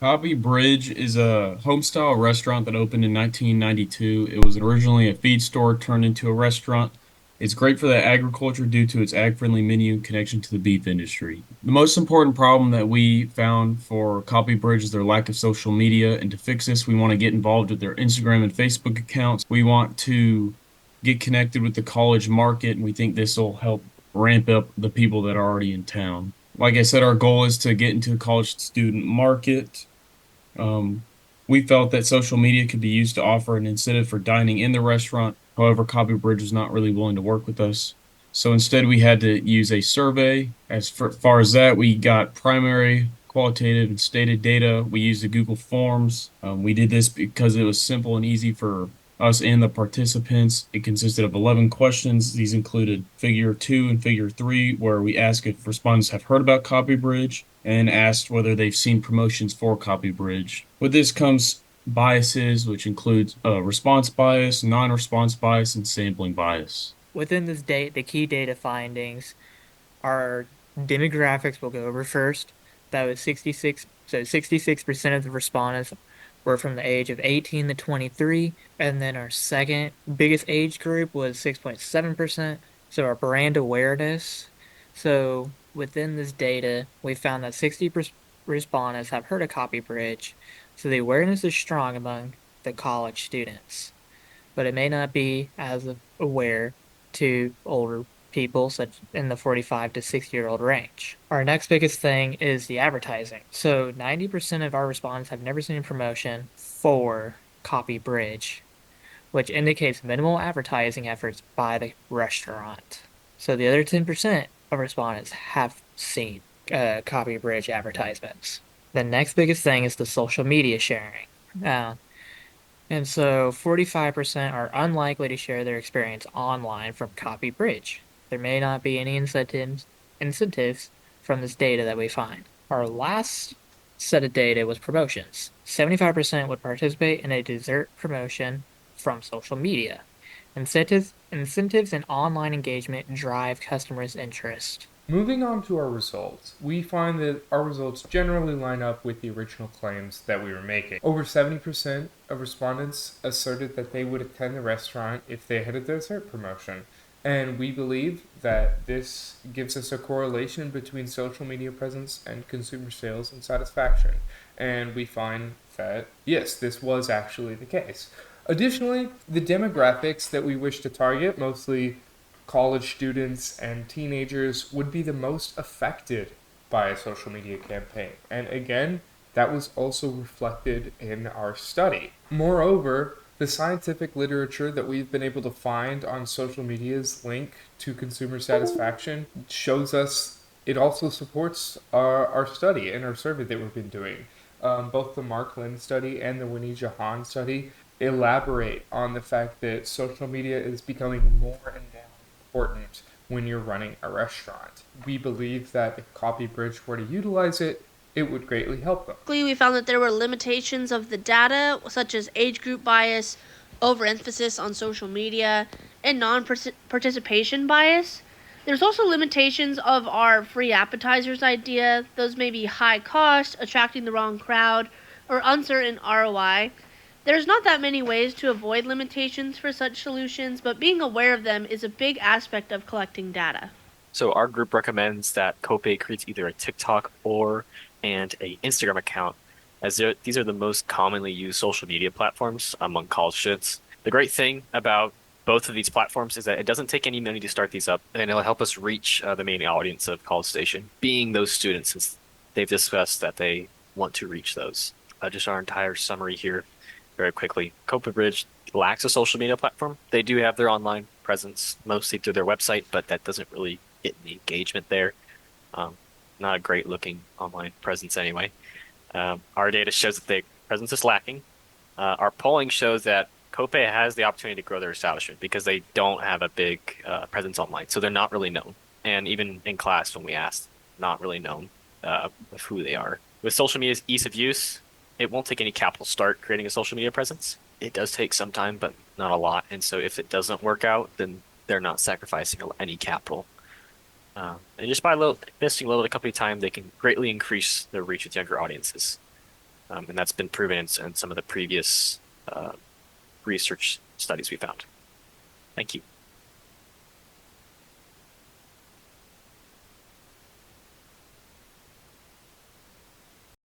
Koppe Bridge is a home-style restaurant that opened in 1992. It was originally a feed store turned into a restaurant. It's great for the agriculture due to its ag-friendly menu and connection to the beef industry. The most important problem that we found for Koppe Bridge is their lack of social media, and to fix this, we want to get involved with their Instagram and Facebook accounts. We want to get connected with the college market, and we think this will help ramp up the people that are already in town. Like I said, our goal is to get into the college student market. um, we felt that social media could be used to offer an incentive for dining in the restaurant. However, Copy Bridge was not really willing to work with us. So instead, we had to use a survey. As far as that, we got primary, qualitative, and stated data. We used the Google Forms. We did this because it was simple and easy for us and the participants. It consisted of 11 questions. These included figure two and figure three, where we ask if respondents have heard about Copy Bridge and asked whether they've seen promotions for Copy Bridge. With this comes biases, which includes response bias, non-response bias, and sampling bias. Within this date, the key data findings are demographics we'll go over first. That was 66% of the respondents were from the age of 18 to 23. And then our second biggest age group was 6.7%. So our brand awareness. So within this data, we found that 60% respondents have heard of Copy Bridge. So the awareness is strong among the college students, but it may not be as aware to older people, such in the 45 to 60-year-old range. Our next biggest thing is the advertising. So 90% of our respondents have never seen a promotion for Copy Bridge, which indicates minimal advertising efforts by the restaurant. So the other 10% of respondents have seen Copy Bridge advertisements. The next biggest thing is the social media sharing. Uh, and so 45% are unlikely to share their experience online from Copy Bridge. There may not be any incentives from this data that we find. Our last set of data was promotions. 75% would participate in a dessert promotion from social media. Incentives and online engagement drive customers' interest. Moving on to our results, we find that our results generally line up with the original claims that we were making. Over 70% of respondents asserted that they would attend the restaurant if they had a dessert promotion. And we believe that this gives us a correlation between social media presence and consumer sales and satisfaction. And we find that, yes, this was actually the case. Additionally, the demographics that we wish to target, mostly college students and teenagers, would be the most affected by a social media campaign. And again, that was also reflected in our study. Moreover, the scientific literature that we've been able to find on social media's link to consumer satisfaction shows us it also supports our study and our survey that we've been doing. Both the Mark Lynn study and the Winnie Jahan study elaborate on the fact that social media is becoming more and more important when you're running a restaurant. We believe that if Copy Bridge were to utilize it, it would greatly help them. We found that there were limitations of the data, such as age group bias, overemphasis on social media, and non-participation bias. There's also limitations of our free appetizers idea. Those may be high cost, attracting the wrong crowd, or uncertain ROI. There's not that many ways to avoid limitations for such solutions, but being aware of them is a big aspect of collecting data. So our group recommends that Koppe creates either a TikTok or and a Instagram account, as these are the most commonly used social media platforms among college students. The great thing about both of these platforms is that it doesn't take any money to start these up, and it'll help us reach the main audience of College Station, being those students, since they've discussed that they want to reach those. Just our entire summary here, very quickly. Koppe Bridge lacks a social media platform. They do have their online presence, mostly through their website, but that doesn't really get any engagement there. Um, Not a great looking online presence anyway. Our data shows that the presence is lacking. Our polling shows that Koppe has the opportunity to grow their establishment because they don't have a big presence online, so they're not really known. And even in class, when we asked, not really known of who they are. With social media's ease of use, it won't take any capital to start creating a social media presence. It does take some time, but not a lot. And so if it doesn't work out, then they're not sacrificing any capital. And just by investing a little bit of company time, they can greatly increase their reach with younger audiences. and that's been proven in some of the previous research studies we found. Thank you.